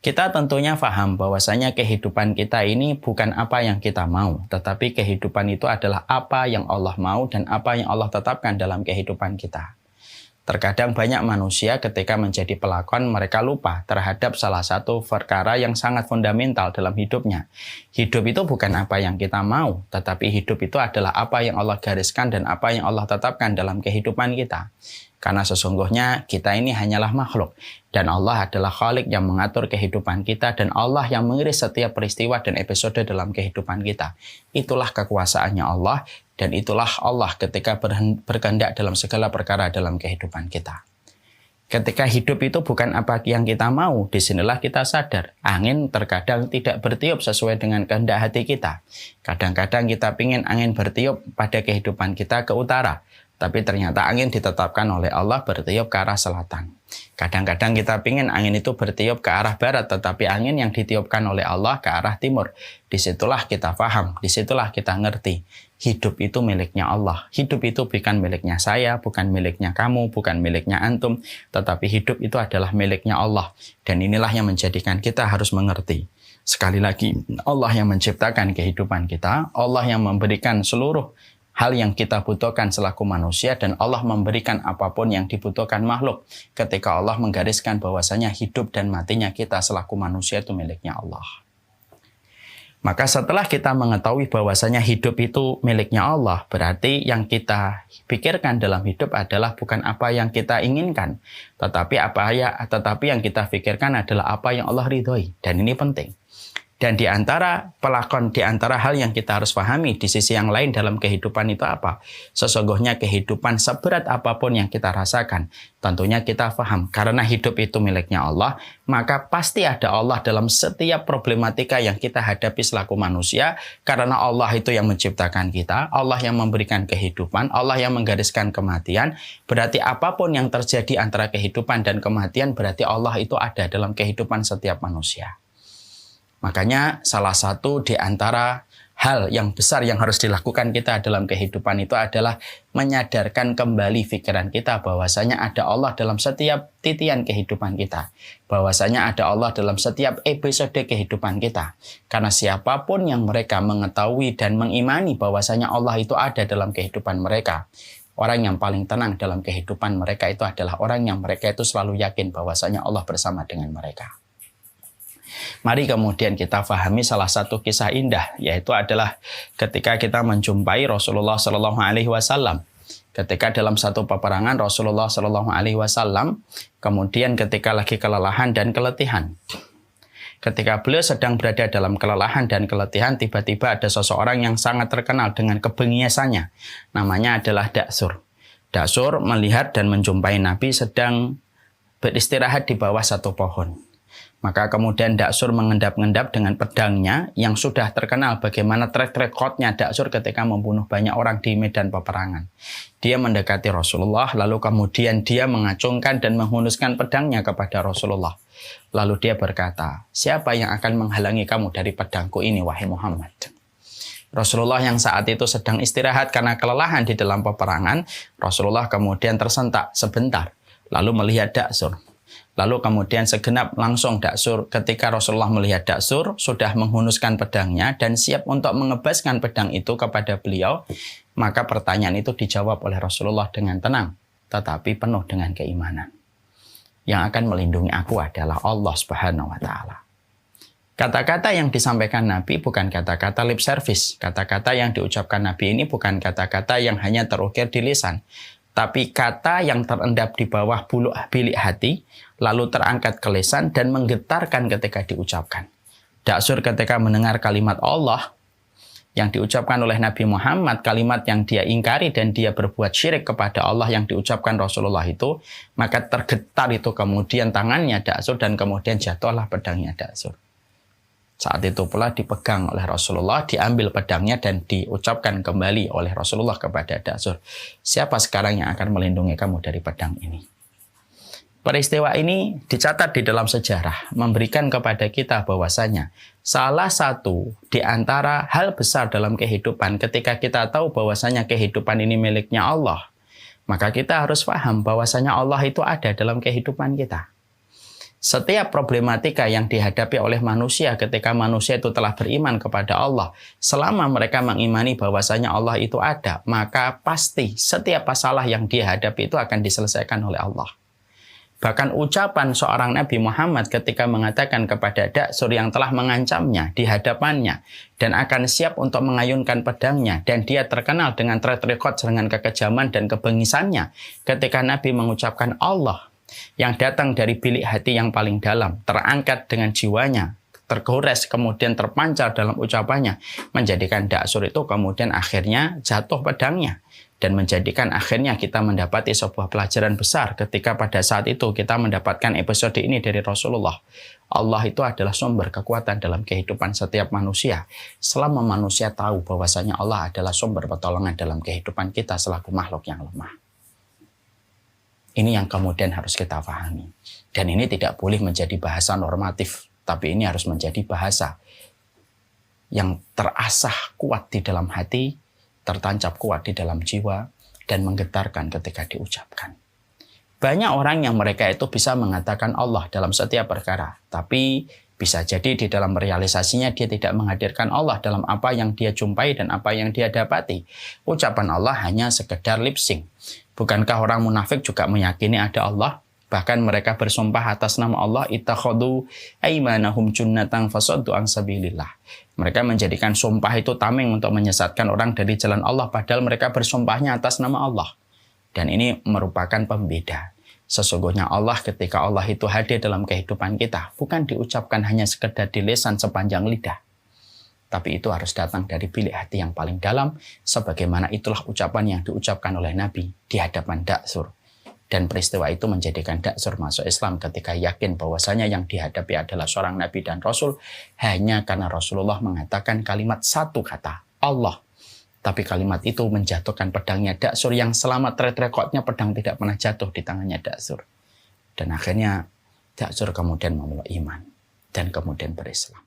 Kita tentunya paham bahwasanya kehidupan kita ini bukan apa yang kita mau, tetapi kehidupan itu adalah apa yang Allah mau dan apa yang Allah tetapkan dalam kehidupan kita. Terkadang banyak manusia ketika menjadi pelakon mereka lupa terhadap salah satu perkara yang sangat fundamental dalam hidupnya. Hidup itu bukan apa yang kita mau, tetapi hidup itu adalah apa yang Allah gariskan dan apa yang Allah tetapkan dalam kehidupan kita. Karena sesungguhnya kita ini hanyalah makhluk dan Allah adalah Khalik yang mengatur kehidupan kita dan Allah yang mengiris setiap peristiwa dan episode dalam kehidupan kita. Itulah kekuasaannya Allah dan itulah Allah ketika berkehendak dalam segala perkara dalam kehidupan kita. Ketika hidup itu bukan apa yang kita mau, disinilah kita sadar. Angin terkadang tidak bertiup sesuai dengan kehendak hati kita. Kadang-kadang kita ingin angin bertiup pada kehidupan kita ke utara. Tapi ternyata angin ditetapkan oleh Allah bertiup ke arah selatan. Kadang-kadang kita ingin angin itu bertiup ke arah barat, tetapi angin yang ditiupkan oleh Allah ke arah timur. Disitulah kita paham, disitulah kita ngerti. Hidup itu miliknya Allah. Hidup itu bukan miliknya saya, bukan miliknya kamu, bukan miliknya antum. Tetapi hidup itu adalah miliknya Allah. Dan inilah yang menjadikan kita harus mengerti. Sekali lagi, Allah yang menciptakan kehidupan kita, Allah yang memberikan seluruh hal yang kita butuhkan selaku manusia dan Allah memberikan apapun yang dibutuhkan makhluk ketika Allah menggariskan bahwasanya hidup dan matinya kita selaku manusia itu miliknya Allah. Maka setelah kita mengetahui bahwasanya hidup itu miliknya Allah, berarti yang kita pikirkan dalam hidup adalah bukan apa yang kita inginkan, tetapi yang kita pikirkan adalah apa yang Allah ridhoi. Dan ini penting. Dan di antara hal yang kita harus pahami di sisi yang lain dalam kehidupan itu apa? Sesungguhnya kehidupan seberat apapun yang kita rasakan, tentunya kita paham. Karena hidup itu miliknya Allah, maka pasti ada Allah dalam setiap problematika yang kita hadapi selaku manusia. Karena Allah itu yang menciptakan kita, Allah yang memberikan kehidupan, Allah yang menggariskan kematian. Berarti apapun yang terjadi antara kehidupan dan kematian, berarti Allah itu ada dalam kehidupan setiap manusia. Makanya salah satu di antara hal yang besar yang harus dilakukan kita dalam kehidupan itu adalah menyadarkan kembali pikiran kita bahwasanya ada Allah dalam setiap titian kehidupan kita. Bahwasanya ada Allah dalam setiap episode kehidupan kita. Karena siapapun yang mereka mengetahui dan mengimani bahwasanya Allah itu ada dalam kehidupan mereka, orang yang paling tenang dalam kehidupan mereka itu adalah orang yang mereka itu selalu yakin bahwasanya Allah bersama dengan mereka. Mari kemudian kita pahami salah satu kisah indah, yaitu adalah ketika kita menjumpai Rasulullah Shallallahu Alaihi Wasallam. Ketika dalam satu peperangan Rasulullah Shallallahu Alaihi Wasallam, kemudian ketika lagi kelelahan dan keletihan. Ketika beliau sedang berada dalam kelelahan dan keletihan, tiba-tiba ada seseorang yang sangat terkenal dengan kebengiasannya. Namanya adalah Daksur. Daksur melihat dan menjumpai Nabi sedang beristirahat di bawah satu pohon. Maka kemudian Daksur mengendap-endap dengan pedangnya yang sudah terkenal bagaimana track recordnya Daksur ketika membunuh banyak orang di medan peperangan. Dia mendekati Rasulullah, lalu kemudian dia mengacungkan dan menghunuskan pedangnya kepada Rasulullah. Lalu dia berkata, siapa yang akan menghalangi kamu dari pedangku ini, wahai Muhammad? Rasulullah yang saat itu sedang istirahat karena kelelahan di dalam peperangan, Rasulullah kemudian tersentak sebentar, lalu melihat Daksur. Lalu kemudian segenap langsung Daksur, ketika Rasulullah melihat Daksur sudah menghunuskan pedangnya dan siap untuk mengebaskan pedang itu kepada beliau, maka pertanyaan itu dijawab oleh Rasulullah dengan tenang, tetapi penuh dengan keimanan. Yang akan melindungi aku adalah Allah Subhanahu wa Ta'ala. Kata-kata yang disampaikan Nabi bukan kata-kata lip service. Kata-kata yang diucapkan Nabi ini bukan kata-kata yang hanya terukir di lisan, tapi kata yang terendap di bawah bilik hati, lalu terangkat ke lisan dan menggetarkan ketika diucapkan. Daksur ketika mendengar kalimat Allah yang diucapkan oleh Nabi Muhammad, kalimat yang dia ingkari dan dia berbuat syirik kepada Allah yang diucapkan Rasulullah itu, maka tergetar itu kemudian tangannya Daksur dan kemudian jatuhlah pedangnya Daksur. Saat itu pula dipegang oleh Rasulullah, diambil pedangnya dan diucapkan kembali oleh Rasulullah kepada Daksur. Siapa sekarang yang akan melindungi kamu dari pedang ini? Peristiwa ini dicatat di dalam sejarah, memberikan kepada kita bahwasanya salah satu di antara hal besar dalam kehidupan ketika kita tahu bahwasanya kehidupan ini miliknya Allah, maka kita harus paham bahwasanya Allah itu ada dalam kehidupan kita. Setiap problematika yang dihadapi oleh manusia ketika manusia itu telah beriman kepada Allah, selama mereka mengimani bahwasanya Allah itu ada, maka pasti setiap masalah yang dia hadapi itu akan diselesaikan oleh Allah. Bahkan ucapan seorang Nabi Muhammad ketika mengatakan kepada Daksur yang telah mengancamnya di hadapannya dan akan siap untuk mengayunkan pedangnya, dan dia terkenal dengan track record dengan kekejaman dan kebengisannya, ketika Nabi mengucapkan Allah yang datang dari bilik hati yang paling dalam, terangkat dengan jiwanya, tergores, kemudian terpancar dalam ucapannya, menjadikan Daksur itu kemudian akhirnya jatuh pedangnya, dan menjadikan akhirnya kita mendapati sebuah pelajaran besar ketika pada saat itu kita mendapatkan episode ini dari Rasulullah. Allah itu adalah sumber kekuatan dalam kehidupan setiap manusia, selama manusia tahu bahwasanya Allah adalah sumber pertolongan dalam kehidupan kita selaku makhluk yang lemah. Ini yang kemudian harus kita pahami. Dan ini tidak boleh menjadi bahasa normatif, tapi ini harus menjadi bahasa yang terasah kuat di dalam hati, tertancap kuat di dalam jiwa, dan menggetarkan ketika diucapkan. Banyak orang yang mereka itu bisa mengatakan Allah dalam setiap perkara, tapi bisa jadi di dalam realisasinya dia tidak menghadirkan Allah dalam apa yang dia jumpai dan apa yang dia dapati. Ucapan Allah hanya sekedar lip sync. Bukankah orang munafik juga meyakini ada Allah? Bahkan mereka bersumpah atas nama Allah, ittakhadhu aymanahum junnatan fasaddu an sabilillah. Mereka menjadikan sumpah itu tameng untuk menyesatkan orang dari jalan Allah, padahal mereka bersumpahnya atas nama Allah. Dan ini merupakan pembeda. Sesungguhnya Allah, ketika Allah itu hadir dalam kehidupan kita, bukan diucapkan hanya sekedar di lisan sepanjang lidah, tapi itu harus datang dari bilik hati yang paling dalam, sebagaimana itulah ucapan yang diucapkan oleh Nabi di hadapan Daksur. Dan peristiwa itu menjadikan Daksur masuk Islam ketika yakin bahwasanya yang dihadapi adalah seorang Nabi dan Rasul, hanya karena Rasulullah mengatakan kalimat satu kata, Allah. Tapi kalimat itu menjatuhkan pedangnya Daksur yang selama track recordnya pedang tidak pernah jatuh di tangannya Daksur. Dan akhirnya Daksur kemudian memeluk iman dan kemudian berislam.